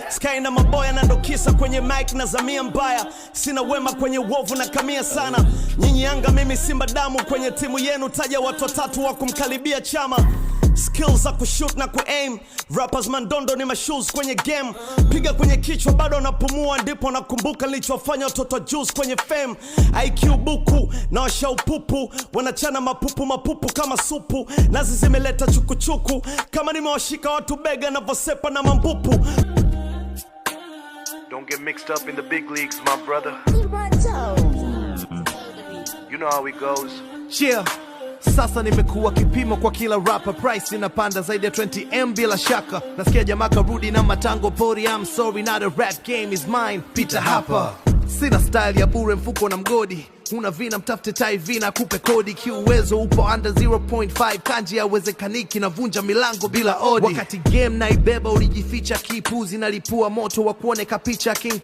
Sky na maboya na ndokisa kwenye mic na zamia mbaya. Sina wema kwenye uovu na kamia sana. Nyinyi Yanga mimi Simba damu kwenye timu yenu. Taja watu watatu wa kumkaribia Chama. Skills za kushoot na kuaim. Rappers mandondo ni mashoes kwenye game. Piga kwenye kichwa bado napumua. Ndipo nakumbuka nilichofanya watoto juice kwenye fame. IQ buku na washa upupu. Wanachana mapupu kama supu. Nazi zimeleta chukuchuku. Kama nimewashika watu bega na vosepa na mambupu. Don't get mixed up in the big leagues, my brother. You know how it goes. Cheer. Sasa nimekuwa kipimo kwa kila rapper. Price inapanda zaidi ya 20M bila shaka. Nasikia jamaa karudi na matango pori. I'm sorry, not a rap game is mine. Peter hapa. Sina style ya bure, mfuko na mgodi. Una vina mtafute tai vina kupe kodi. Kiuwezo upo under 0.5. Kanji ya wezekaniki na vunja milango bila odi. Wakati game na ibeba ulijificha kipuzi. Nalipua moto wa kuone kapicha king.